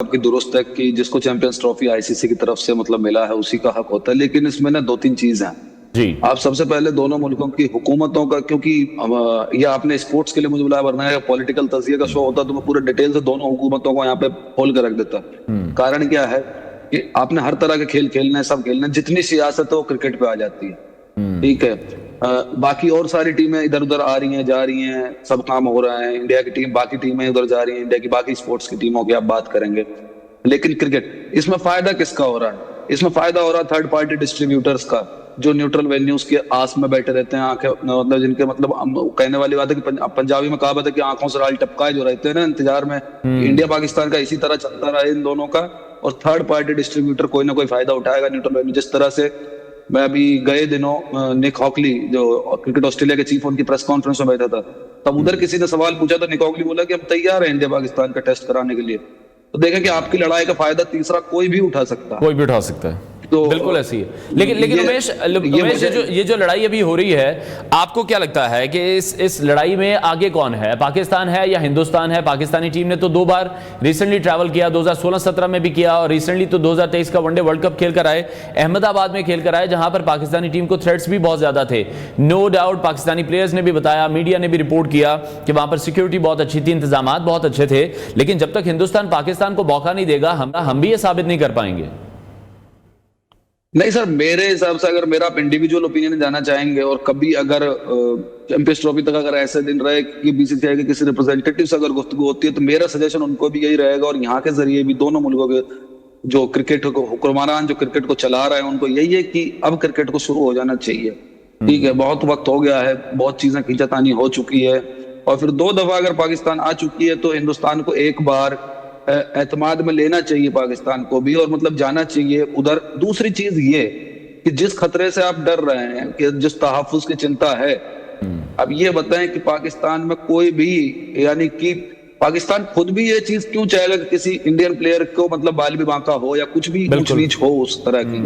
आपकी दुरुस्त है कि जिसको चैंपियंस ट्रॉफी आईसीसी की तरफ से मतलब मिला है उसी का हक होता है, लेकिन इसमें ना दो तीन चीज हैं। जी। आप सबसे पहले दोनों मुल्कों की हुकूमतों का, क्योंकि ये आपने स्पोर्ट्स के लिए मुझे बुलाया, वरना पॉलिटिकल तजिए का शो होता तो मैं पूरे डिटेल से दोनों हुकूमतों को यहाँ पे खोल कर रख देता। कारण क्या है कि आपने हर तरह के खेल खेलने हैं, सब खेलने हैं, जितनी सियासत है वो क्रिकेट पे आ जाती है। ठीक है। बाकी और सारी टीमें इधर उधर आ रही हैं, जा रही हैं, सब काम हो रहा है। इंडिया की टीम, बाकी टीमें उधर जा रही हैं, इंडिया की बाकी स्पोर्ट्स की टीमों की आप बात करेंगे। लेकिन क्रिकेट, इसमें फायदा किसका हो रहा है? इसमें फायदा हो रहा है थर्ड पार्टी डिस्ट्रीब्यूटर्स का, जो न्यूट्रल वेन्यूज के आस में बैठे रहते हैं, आंखें मतलब जिनके मतलब कहने वाली बात है कि पंजाबी में कहावत है कि आंखों से राल टपकाए जो रहते हैं ना इंतजार में, इंडिया पाकिस्तान का इसी तरह चलता रहा इन दोनों का। और थर्ड पार्टी डिस्ट्रीब्यूटर कोई ना कोई फायदा उठाएगा न्यूट्रल वेन्यू। जिस तरह से मैं अभी गए दिनों निक हॉकली जो क्रिकेट ऑस्ट्रेलिया के चीफ, उनकी प्रेस कॉन्फ्रेंस में बैठा था, तब उधर किसी ने सवाल पूछा तो निक हॉकली बोला कि हम तैयार हैं इंडिया पाकिस्तान का टेस्ट कराने के लिए। तो देखें कि आपकी लड़ाई का फायदा तीसरा कोई भी उठा सकता है, कोई भी उठा सकता है। तो बिल्कुल ऐसी है। लेकिन उमेश, ये जो लड़ाई अभी हो रही है, आपको क्या लगता है कि इस लड़ाई में आगे कौन है? पाकिस्तान है या हिंदुस्तान है? पाकिस्तानी टीम ने तो 2 बार रिसेंटली ट्रैवल किया, 2016-17 में भी किया, और रिसेंटली तो 2023 का वनडे वर्ल्ड कप खेल कर आए, अहमदाबाद में खेल कर आए, जहां पर पाकिस्तानी टीम को थ्रेट्स भी बहुत ज्यादा थे। नो डाउट पाकिस्तानी प्लेयर्स ने भी बताया, मीडिया ने भी रिपोर्ट किया कि वहां पर सिक्योरिटी बहुत अच्छी थी, इंतजाम बहुत अच्छे थे। लेकिन जब तक हिंदुस्तान पाकिस्तान को मौका नहीं देगा, हम भी ये साबित नहीं कर पाएंगे। नहीं सर, मेरे हिसाब से अगर मेरा आप इंडिविजुअल ओपिनियन जाना चाहेंगे, और कभी अगर चैंपियंस ट्रॉफी तक अगर ऐसे दिन रहे कि बीसीसीआई के किसी रिप्रेजेंटेटिव से अगर गुफ्तगू होती है, तो मेरा सजेशन उनको भी यही रहेगा, और यहाँ के जरिए भी दोनों मुल्कों के जो क्रिकेट को हुक्मरान जो क्रिकेट को चला रहे हैं, उनको यही है कि अब क्रिकेट को शुरू हो जाना चाहिए। ठीक है, बहुत वक्त हो गया है, बहुत चीजें खींचातानी हो चुकी है, और फिर 2 दफा अगर पाकिस्तान आ चुकी है तो हिंदुस्तान को एक बार एतमाद में लेना चाहिए पाकिस्तान को भी, और मतलब जाना चाहिए उधर। दूसरी चीज ये कि जिस खतरे से आप डर रहे हैं, कि जिस तहफ्फुज की चिंता है, अब ये बताएं कि पाकिस्तान में कोई भी, यानी कि पाकिस्तान खुद भी ये चीज क्यों चाहेगा कि किसी इंडियन प्लेयर को मतलब बाल भी बांका हो या कुछ भी ऊंच नीच हो उस तरह की।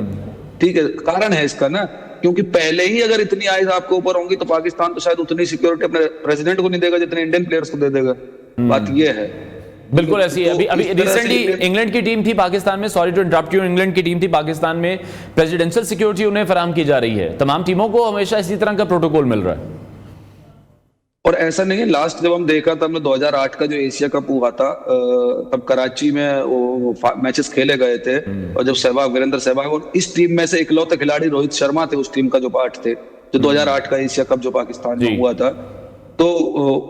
ठीक है, कारण है इसका ना, क्योंकि पहले ही अगर इतनी आइज आपके ऊपर होंगी तो पाकिस्तान तो शायद उतनी सिक्योरिटी अपने प्रेसिडेंट को नहीं देगा जितने इंडियन प्लेयर्स को दे देगा। बात ये है। बिल्कुल ऐसी है। अभी रिसेंटली इंग्लैंड की टीम थी पाकिस्तान में, sorry to interrupt you, England की टीम थी पाकिस्तान में, प्रेसिडेंशियल सिक्योरिटी उन्हें फराहम की जा रही है। तमाम टीमों को हमेशा इसी तरह का प्रोटोकॉल मिल रहा है। और ऐसा नहीं है, लास्ट जब हम देखा था, हमने 2008 का जो एशिया कप हुआ था, तब कराची में वो मैचेस खेले गए थे, और जब सहवाग, वीरेंद्र सहवाग, और इस टीम में से इकलौते खिलाड़ी रोहित शर्मा थे उस टीम का जो पार्ट थे, जो 2008 का एशिया कप जो पाकिस्तान में हुआ था। तो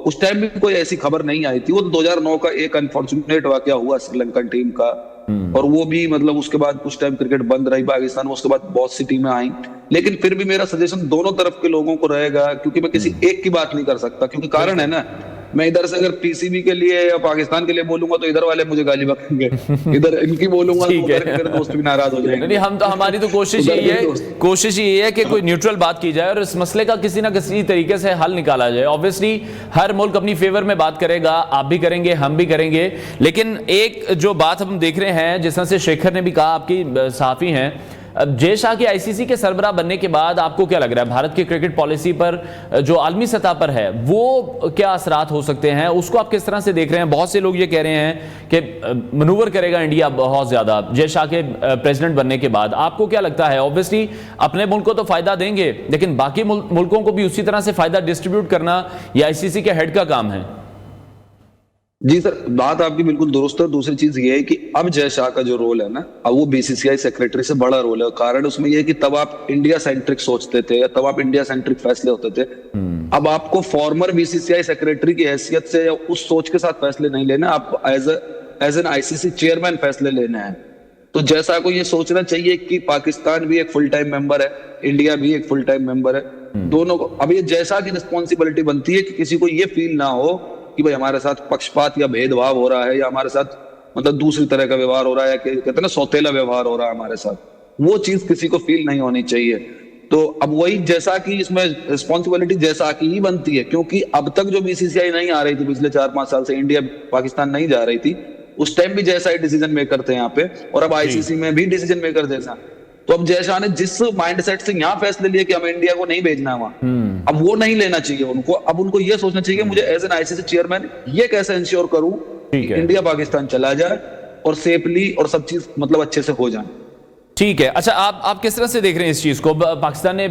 उस टाइम भी कोई ऐसी खबर नहीं आई थी। वो 2009 का एक अनफॉर्चुनेट वाकया हुआ श्रीलंकन टीम का, और वो भी मतलब उसके बाद कुछ टाइम क्रिकेट बंद रही पाकिस्तान में, उसके बाद बहुत सी टीमें आई। लेकिन फिर भी मेरा सजेशन दोनों तरफ के लोगों को रहेगा, क्योंकि मैं किसी एक की बात नहीं कर सकता, क्योंकि कारण है ना, मैं इधर से अगर पीसीबी के लिए या पाकिस्तान के लिए बोलूंगा तो इधर वाले मुझे गाली बकेंगे, इधर इनकी बोलूंगा तो उधर के मेरे दोस्त भी नाराज हो जाएंगे। नहीं, हम तो, हमारी तो कोशिश यही है कि कोई न्यूट्रल बात की जाए और इस मसले का किसी ना किसी तरीके से हल निकाला जाए। ऑब्वियसली हर मुल्क अपनी फेवर में बात करेगा, आप भी करेंगे, हम भी करेंगे, लेकिन एक जो बात हम देख रहे हैं, जिस तरह से शेखर ने भी कहा, आपकी सहाफी हैं, जय शाह के आईसीसी के सरबराह बनने के बाद आपको क्या लग रहा है भारत की क्रिकेट पॉलिसी पर, जो आलमी सतह पर है, वो क्या असरात हो सकते हैं? उसको आप किस तरह से देख रहे हैं? बहुत से लोग ये कह रहे हैं कि मनूवर करेगा इंडिया बहुत ज्यादा जय शाह के प्रेसिडेंट बनने के बाद। आपको क्या लगता है? ऑब्वियसली अपने मुल्क को तो फायदा देंगे, लेकिन बाकी मुल्कों को भी उसी तरह से फायदा डिस्ट्रीब्यूट करना ये आईसीसी के हेड का काम है। जी सर, बात आपकी बिल्कुल दुरुस्त है। दूसरी चीज ये है कि अब जय शाह का जो रोल है ना, अब वो बीसीसीआई सेक्रेटरी से बड़ा रोल है। कारण उसमें ये है कि तब आप इंडिया सेंट्रिक सोचते थे, या तब आप इंडिया सेंट्रिक फैसले होते थे। अब आपको फॉर्मर बीसीसीआई सेक्रेटरी की हैसियत से या उस सोच के साथ फैसले नहीं लेना, आप एज एन आईसीसी चेयरमैन फैसले लेने हैं। तो जैसा को ये सोचना चाहिए कि पाकिस्तान भी एक फुल टाइम मेंबर है, इंडिया भी एक फुल टाइम मेंबर है, दोनों को अब ये जैसा की रिस्पॉन्सिबिलिटी बनती है कि किसी को ये फील ना हो कि भाई हमारे साथ पक्षपात या भेदभाव हो रहा है, या हमारे साथ मतलब दूसरी तरह का व्यवहार हो रहा है, कहते हैं ना सौतेला व्यवहार हो रहा है हमारे साथ, वो चीज किसी को फील नहीं होनी चाहिए। तो अब वही जैसा कि इसमें रिस्पॉन्सिबिलिटी जैसा की ही बनती है, क्योंकि अब तक जो बीसीसीआई नहीं आ रही थी पिछले 4-5 साल से, इंडिया पाकिस्तान नहीं जा रही थी, उस टाइम भी जैसा ही डिसीजन मेकर थे यहाँ पे, और अब आईसीसी में भी डिसीजन मेकर जैसा। तो अब जय शाह ने जिस माइंडसेट से यहाँ फैसले लिए कि हमें इंडिया को नहीं भेजना है वहां, अब वो नहीं लेना चाहिए उनको। अब उनको ये सोचना चाहिए कि मुझे एज एन आईसीसी चेयरमैन ये कैसे इंश्योर करूं कि इंडिया पाकिस्तान चला जाए, और सेफली और सब चीज मतलब अच्छे से हो जाए। ठीक है। अच्छा, आप किस तरह से देख रहे हैं इस चीज को? पाकिस्तान ने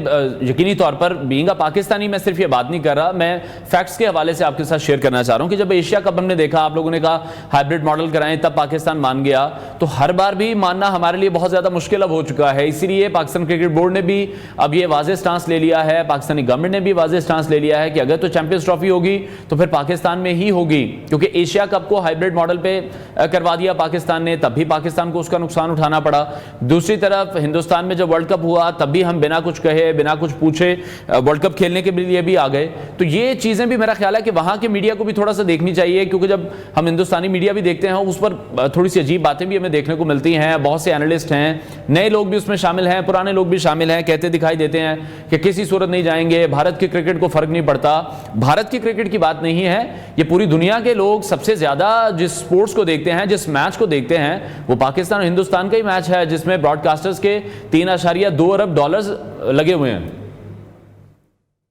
यकीनी तौर पर, बीइंग अ पाकिस्तानी, मैं सिर्फ ये बात नहीं कर रहा, मैं फैक्ट्स के हवाले से आपके साथ शेयर करना चाह रहा हूं कि जब एशिया कप हमने देखा, आप लोगों ने कहा हाइब्रिड मॉडल कराएं, तब पाकिस्तान मान गया। तो हर बार भी मानना हमारे लिए बहुत ज्यादा मुश्किल अब हो चुका है। इसीलिए पाकिस्तान क्रिकेट बोर्ड ने भी अब ये वाज़ेह स्टांस ले लिया है, पाकिस्तानी गवर्नमेंट ने भी वाज़ेह स्टांस ले लिया है कि अगर तो चैंपियंस ट्रॉफी होगी तो फिर पाकिस्तान में ही होगी, क्योंकि एशिया कप को हाइब्रिड मॉडल पे करवा दिया पाकिस्तान ने, तब भी पाकिस्तान को उसका नुकसान उठाना पड़ा। दूसरी तरफ हिंदुस्तान में जब वर्ल्ड कप हुआ तब भी हम बिना कुछ कहे, बिना कुछ पूछे वर्ल्ड कप खेलने के लिए भी आ गए। तो ये चीजें भी मेरा ख्याल है कि वहां के मीडिया को भी थोड़ा सा देखनी चाहिए, क्योंकि जब हम हिंदुस्तानी मीडिया भी देखते हैं उस पर थोड़ी सी अजीब बातें भी हमें देखने को मिलती हैं। बहुत से एनालिस्ट हैं, नए लोग भी उसमें शामिल हैं, पुराने लोग भी शामिल हैं, कहते दिखाई देते हैं कि किसी सूरत नहीं जाएंगे, भारत के क्रिकेट को फर्क नहीं पड़ता। भारत की क्रिकेट की बात नहीं है, ये पूरी दुनिया के लोग सबसे ज्यादा जिस स्पोर्ट्स को देखते हैं, जिस मैच को देखते हैं, वो पाकिस्तान और हिंदुस्तान का ही मैच है, जिसमें ब्रॉडकास्टर्स के 3.2 अरब डॉलर्स लगे हुए हैं।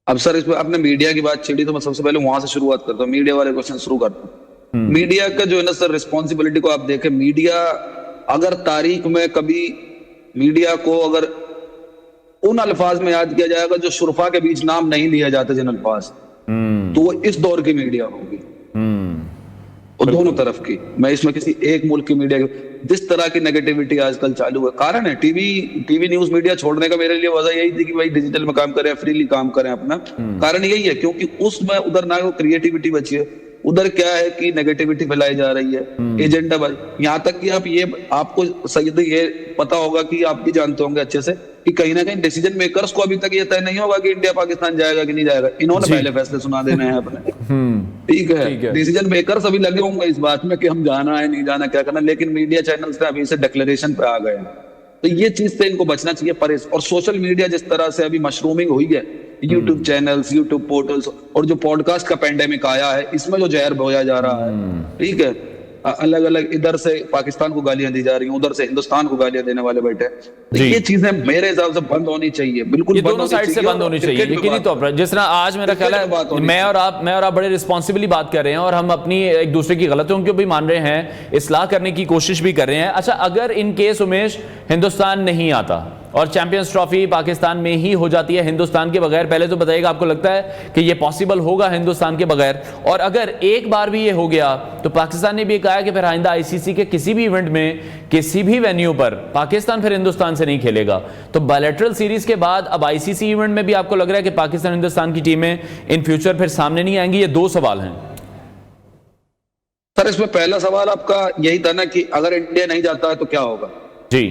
अब सर, इसमें आपने मीडिया की बात छेड़ी तो मैं सबसे पहले वहां से शुरुआत करता हूँ, मीडिया वाले क्वेश्चन शुरू करता हूँ। मीडिया का जो है ना सर, रिस्पॉन्सिबिलिटी को आप देखें, मीडिया अगर तारीख में कभी मीडिया को अगर उन अल्फाज में याद किया जाएगा जो शुरफा के बीच नाम नहीं लिया जाता जिन अल्फाज, तो वो इस दौर की मीडिया होगी। और दोनों तरफ की, मैं इसमें किसी एक मुल्क की मीडिया की, जिस तरह की नेगेटिविटी आजकल चालू है, कारण है टीवी न्यूज मीडिया छोड़ने का मेरे लिए वजह यही थी कि भाई डिजिटल में काम करें, फ्रीली काम करें अपना। कारण यही है, क्योंकि उसमें उधर ना वो क्रिएटिविटी बची है, उधर क्या है कि नेगेटिविटी फैलाई जा रही है, एजेंडा भाई। यहाँ तक कि आपको सही ये पता होगा कि आप भी जानते होंगे अच्छे से कि कहीं ना कहीं डिसीजन मेकर्स को अभी तक ये तय नहीं होगा कि इंडिया पाकिस्तान जाएगा कि नहीं जाएगा, इन्होंने पहले फैसले सुना देने हैं अपने। ठीक है, डिसीजन मेकर्स अभी लगे होंगे इस बात में कि हम जाना है नहीं जाना, क्या करना, लेकिन मीडिया चैनल्स ने अभी से डिक्लेरेशन पे आ गए हैं। तो ये चीज से इनको बचना चाहिए परहेज। और सोशल मीडिया जिस तरह से अभी मशरूमिंग हुई है, यूट्यूब चैनल्स, यूट्यूब पोर्टल्स, और जो पॉडकास्ट का पेंडेमिक आया है, इसमें जो जहर बोया जा रहा है, ठीक है, अलग अलग इधर से पाकिस्तान को गालियां दी जा रही हैं, उधर से हिंदुस्तान को गालियां देने वाले बैठे, तो ये चीजें मेरे हिसाब से बंद होनी चाहिए, बिल्कुल ये दोनों साइड से बंद होनी चाहिए। यकीनी तौर पर जिस तरह आज मेरा ख्याल है मैं और आप बड़े रिस्पॉन्सिबली बात कर रहे हैं और हम अपनी एक दूसरे की गलतियों को भी मान रहे हैं, इस्लाह करने की कोशिश भी कर रहे हैं। अच्छा, अगर इन केस उमेश हिंदुस्तान नहीं आता और चैंपियंस ट्रॉफी पाकिस्तान में ही हो जाती है हिंदुस्तान के बगैर, पहले तो बताइएगा आपको लगता है कि ये पॉसिबल होगा हिंदुस्तान के बगैर? और अगर एक बार भी ये हो गया तो पाकिस्तान ने भी कहा है कि फिर आइंदा आईसीसी के किसी भी इवेंट में, किसी भी वेन्यू पर पाकिस्तान फिर हिंदुस्तान से नहीं खेलेगा। तो बायलैटरल सीरीज के बाद अब आईसीसी इवेंट में भी आपको लग रहा है कि पाकिस्तान हिंदुस्तान की टीमें इन फ्यूचर फिर सामने नहीं आएंगी? ये दो सवाल हैं सर। इसमें पहला सवाल आपका यही था ना कि अगर इंडिया नहीं जाता है तो क्या होगा? जी।